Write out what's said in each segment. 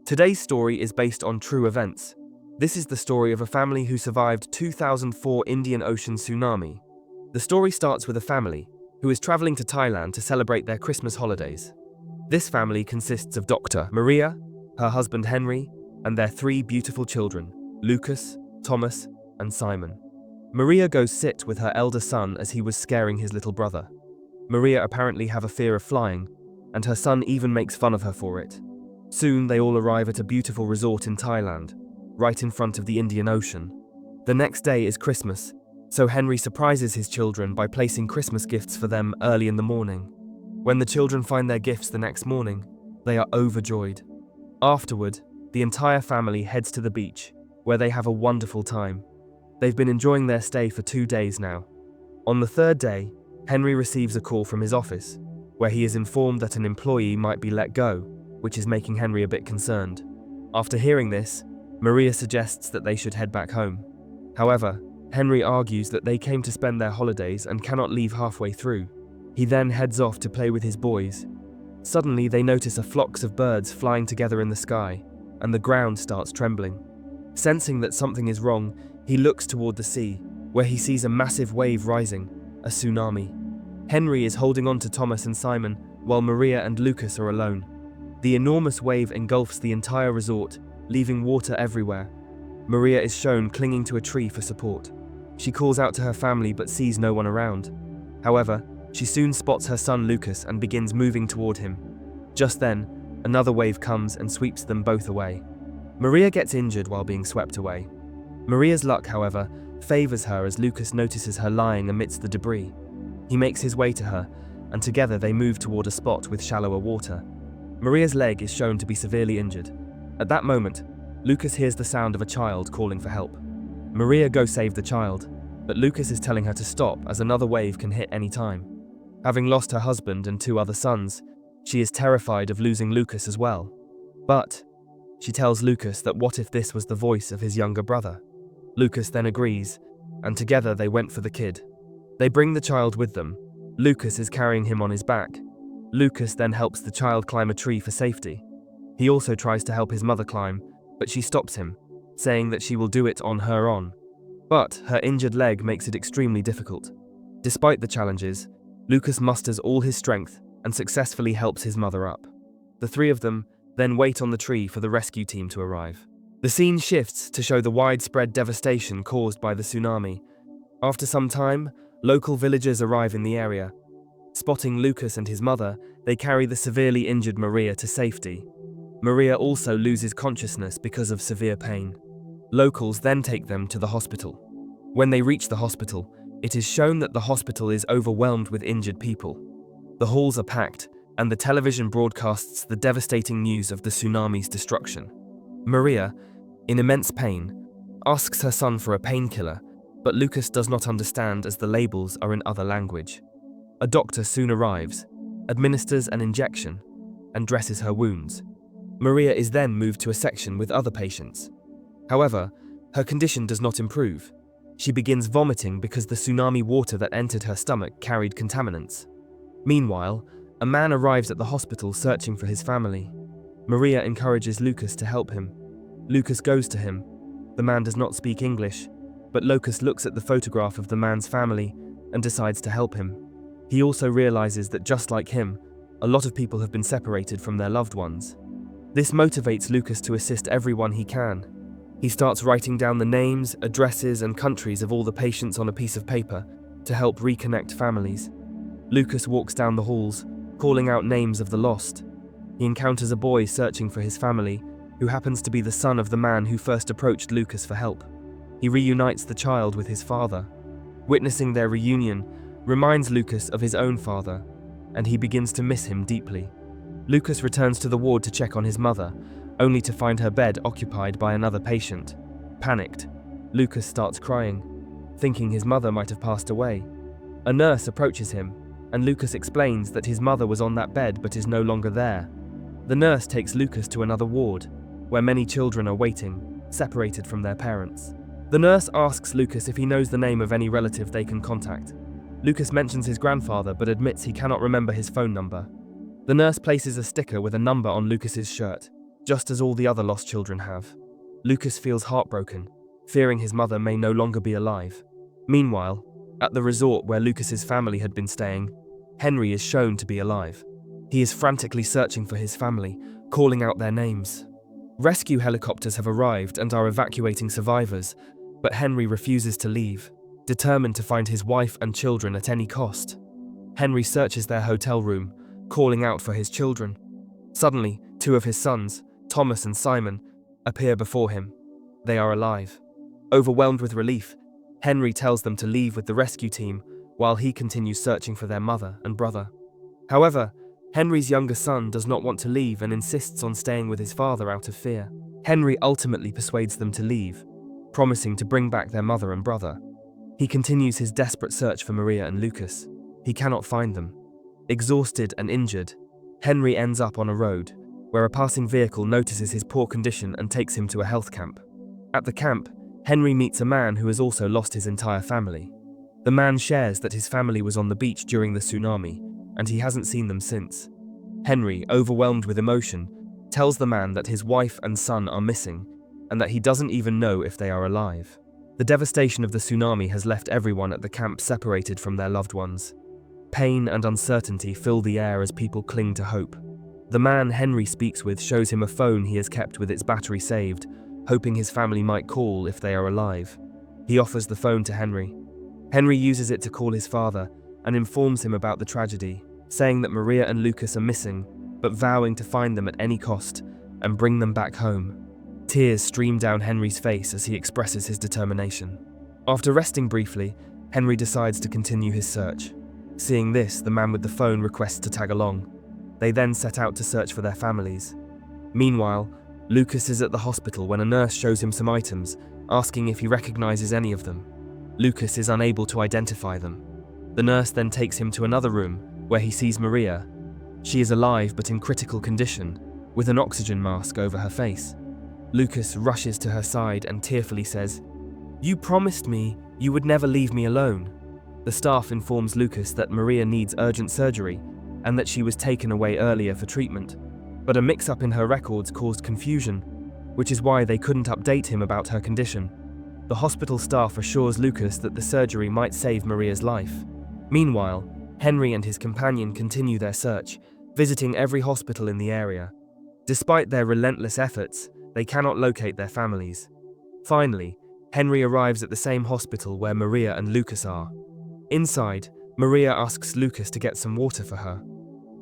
Today's story is based on true events. This is the story of a family who survived 2004 Indian Ocean tsunami. The story starts with a family who is traveling to Thailand to celebrate their Christmas holidays. This family consists of Dr. Maria, her husband Henry, and their three beautiful children, Lucas, Thomas, and Simon. Maria goes sit with her elder son as he was scaring his little brother. Maria apparently have a fear of flying, and her son even makes fun of her for it. Soon they all arrive at a beautiful resort in Thailand, right in front of the Indian Ocean. The next day is Christmas, so Henry surprises his children by placing Christmas gifts for them early in the morning. When the children find their gifts the next morning, they are overjoyed. Afterward, the entire family heads to the beach, where they have a wonderful time. They've been enjoying their stay for 2 days now. On the third day, Henry receives a call from his office, where he is informed that an employee might be let go, which is making Henry a bit concerned. After hearing this, Maria suggests that they should head back home. However, Henry argues that they came to spend their holidays and cannot leave halfway through. He then heads off to play with his boys. Suddenly, they notice a flock of birds flying together in the sky, and the ground starts trembling. Sensing that something is wrong, he looks toward the sea, where he sees a massive wave rising, a tsunami. Henry is holding on to Thomas and Simon, while Maria and Lucas are alone. The enormous wave engulfs the entire resort, leaving water everywhere. Maria is shown clinging to a tree for support. She calls out to her family but sees no one around. However, she soon spots her son Lucas and begins moving toward him. Just then, another wave comes and sweeps them both away. Maria gets injured while being swept away. Maria's luck, however, favors her as Lucas notices her lying amidst the debris. He makes his way to her, and together they move toward a spot with shallower water. Maria's leg is shown to be severely injured. At that moment, Lucas hears the sound of a child calling for help. Maria goes save the child, but Lucas is telling her to stop as another wave can hit any time. Having lost her husband and 2 other sons, she is terrified of losing Lucas as well. But she tells Lucas that what if this was the voice of his younger brother? Lucas then agrees, and together they went for the kid. They bring the child with them. Lucas is carrying him on his back. Lucas then helps the child climb a tree for safety. He also tries to help his mother climb, but she stops him, saying that she will do it on her own. But her injured leg makes it extremely difficult. Despite the challenges, Lucas musters all his strength and successfully helps his mother up. The 3 of them then wait on the tree for the rescue team to arrive. The scene shifts to show the widespread devastation caused by the tsunami. After some time, local villagers arrive in the area. Spotting Lucas and his mother, they carry the severely injured Maria to safety. Maria also loses consciousness because of severe pain. Locals then take them to the hospital. When they reach the hospital, it is shown that the hospital is overwhelmed with injured people. The halls are packed, and the television broadcasts the devastating news of the tsunami's destruction. Maria, in immense pain, asks her son for a painkiller, but Lucas does not understand as the labels are in other language. A doctor soon arrives, administers an injection, and dresses her wounds. Maria is then moved to a section with other patients. However, her condition does not improve. She begins vomiting because the tsunami water that entered her stomach carried contaminants. Meanwhile, a man arrives at the hospital searching for his family. Maria encourages Lucas to help him. Lucas goes to him. The man does not speak English, but Lucas looks at the photograph of the man's family and decides to help him. He also realizes that just like him, a lot of people have been separated from their loved ones. This motivates Lucas to assist everyone he can. He starts writing down the names, addresses, and countries of all the patients on a piece of paper to help reconnect families. Lucas walks down the halls, calling out names of the lost. He encounters a boy searching for his family, who happens to be the son of the man who first approached Lucas for help. He reunites the child with his father. Witnessing their reunion reminds Lucas of his own father, and he begins to miss him deeply. Lucas returns to the ward to check on his mother, only to find her bed occupied by another patient. Panicked, Lucas starts crying, thinking his mother might have passed away. A nurse approaches him, and Lucas explains that his mother was on that bed but is no longer there. The nurse takes Lucas to another ward, where many children are waiting, separated from their parents. The nurse asks Lucas if he knows the name of any relative they can contact. Lucas mentions his grandfather but admits he cannot remember his phone number. The nurse places a sticker with a number on Lucas's shirt, just as all the other lost children have. Lucas feels heartbroken, fearing his mother may no longer be alive. Meanwhile, at the resort where Lucas's family had been staying, Henry is shown to be alive. He is frantically searching for his family, calling out their names. Rescue helicopters have arrived and are evacuating survivors, but Henry refuses to leave, determined to find his wife and children at any cost. Henry searches their hotel room, calling out for his children. Suddenly, two of his sons, Thomas and Simon, appear before him. They are alive. Overwhelmed with relief, Henry tells them to leave with the rescue team while he continues searching for their mother and brother. However, Henry's younger son does not want to leave and insists on staying with his father out of fear. Henry ultimately persuades them to leave, promising to bring back their mother and brother. He continues his desperate search for Maria and Lucas. He cannot find them. Exhausted and injured, Henry ends up on a road, where a passing vehicle notices his poor condition and takes him to a health camp. At the camp, Henry meets a man who has also lost his entire family. The man shares that his family was on the beach during the tsunami, and he hasn't seen them since. Henry, overwhelmed with emotion, tells the man that his wife and son are missing, and that he doesn't even know if they are alive. The devastation of the tsunami has left everyone at the camp separated from their loved ones. Pain and uncertainty fill the air as people cling to hope. The man Henry speaks with shows him a phone he has kept with its battery saved, hoping his family might call if they are alive. He offers the phone to Henry. Henry uses it to call his father and informs him about the tragedy, saying that Maria and Lucas are missing, but vowing to find them at any cost and bring them back home. Tears stream down Henry's face as he expresses his determination. After resting briefly, Henry decides to continue his search. Seeing this, the man with the phone requests to tag along. They then set out to search for their families. Meanwhile, Lucas is at the hospital when a nurse shows him some items, asking if he recognizes any of them. Lucas is unable to identify them. The nurse then takes him to another room, where he sees Maria. She is alive but in critical condition, with an oxygen mask over her face. Lucas rushes to her side and tearfully says, "You promised me you would never leave me alone." The staff informs Lucas that Maria needs urgent surgery and that she was taken away earlier for treatment. But a mix-up in her records caused confusion, which is why they couldn't update him about her condition. The hospital staff assures Lucas that the surgery might save Maria's life. Meanwhile, Henry and his companion continue their search, visiting every hospital in the area. Despite their relentless efforts, they cannot locate their families. Finally, Henry arrives at the same hospital where Maria and Lucas are. Inside, Maria asks Lucas to get some water for her.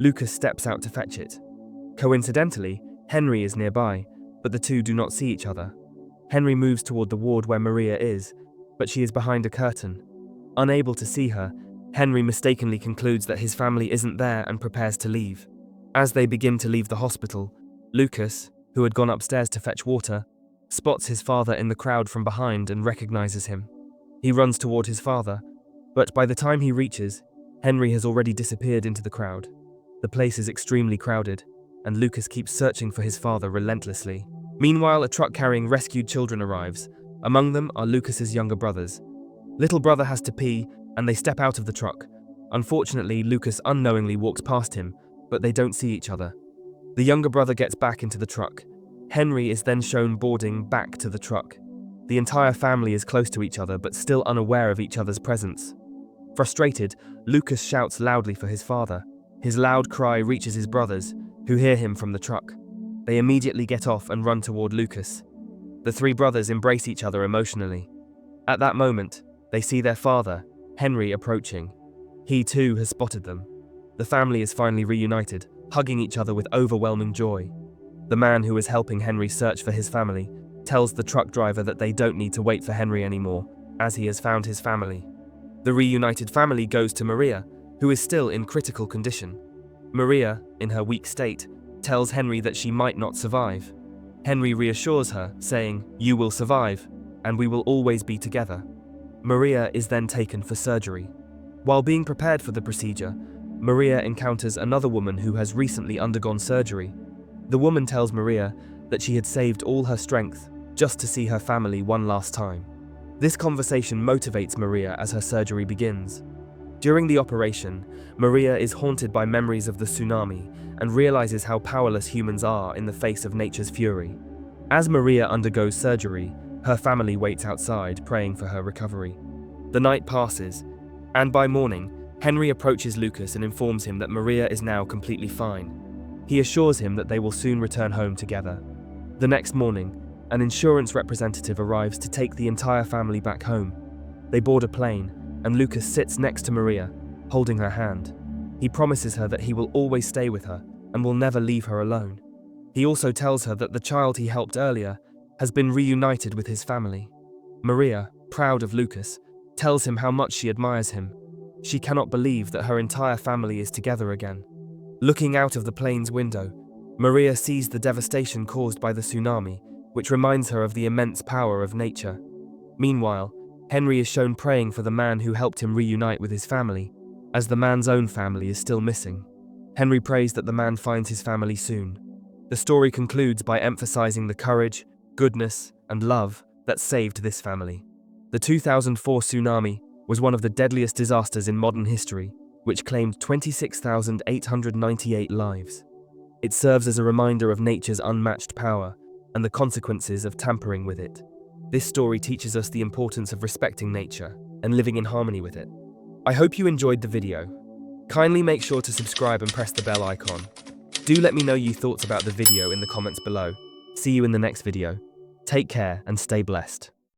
Lucas steps out to fetch it. Coincidentally, Henry is nearby, but the two do not see each other. Henry moves toward the ward where Maria is, but she is behind a curtain. Unable to see her, Henry mistakenly concludes that his family isn't there and prepares to leave. As they begin to leave the hospital, Lucas, who had gone upstairs to fetch water, spots his father in the crowd from behind and recognizes him. He runs toward his father, but by the time he reaches, Henry has already disappeared into the crowd. The place is extremely crowded, and Lucas keeps searching for his father relentlessly. Meanwhile, a truck carrying rescued children arrives. Among them are Lucas's younger brothers. Little brother has to pee, and they step out of the truck. Unfortunately, Lucas unknowingly walks past him, but they don't see each other. The younger brother gets back into the truck. Henry is then shown boarding back to the truck. The entire family is close to each other, but still unaware of each other's presence. Frustrated, Lucas shouts loudly for his father. His loud cry reaches his brothers, who hear him from the truck. They immediately get off and run toward Lucas. The three brothers embrace each other emotionally. At that moment, they see their father, Henry, approaching. He too has spotted them. The family is finally reunited, hugging each other with overwhelming joy. The man who is helping Henry search for his family tells the truck driver that they don't need to wait for Henry anymore, as he has found his family. The reunited family goes to Maria, who is still in critical condition. Maria, in her weak state, tells Henry that she might not survive. Henry reassures her, saying, "You will survive, and we will always be together." Maria is then taken for surgery. While being prepared for the procedure, Maria encounters another woman who has recently undergone surgery. The woman tells Maria that she had saved all her strength just to see her family one last time. This conversation motivates Maria as her surgery begins. During the operation, Maria is haunted by memories of the tsunami and realizes how powerless humans are in the face of nature's fury. As Maria undergoes surgery, her family waits outside, praying for her recovery. The night passes, and by morning, Henry approaches Lucas and informs him that Maria is now completely fine. He assures him that they will soon return home together. The next morning, an insurance representative arrives to take the entire family back home. They board a plane, and Lucas sits next to Maria, holding her hand. He promises her that he will always stay with her and will never leave her alone. He also tells her that the child he helped earlier has been reunited with his family. Maria, proud of Lucas, tells him how much she admires him. She cannot believe that her entire family is together again. Looking out of the plane's window, Maria sees the devastation caused by the tsunami, which reminds her of the immense power of nature. Meanwhile, Henry is shown praying for the man who helped him reunite with his family, as the man's own family is still missing. Henry prays that the man finds his family soon. The story concludes by emphasizing the courage, goodness, and love that saved this family. The 2004 tsunami was one of the deadliest disasters in modern history, which claimed 26,898 lives. It serves as a reminder of nature's unmatched power and the consequences of tampering with it. This story teaches us the importance of respecting nature and living in harmony with it. I hope you enjoyed the video. Kindly make sure to subscribe and press the bell icon. Do let me know your thoughts about the video in the comments below. See you in the next video. Take care and stay blessed.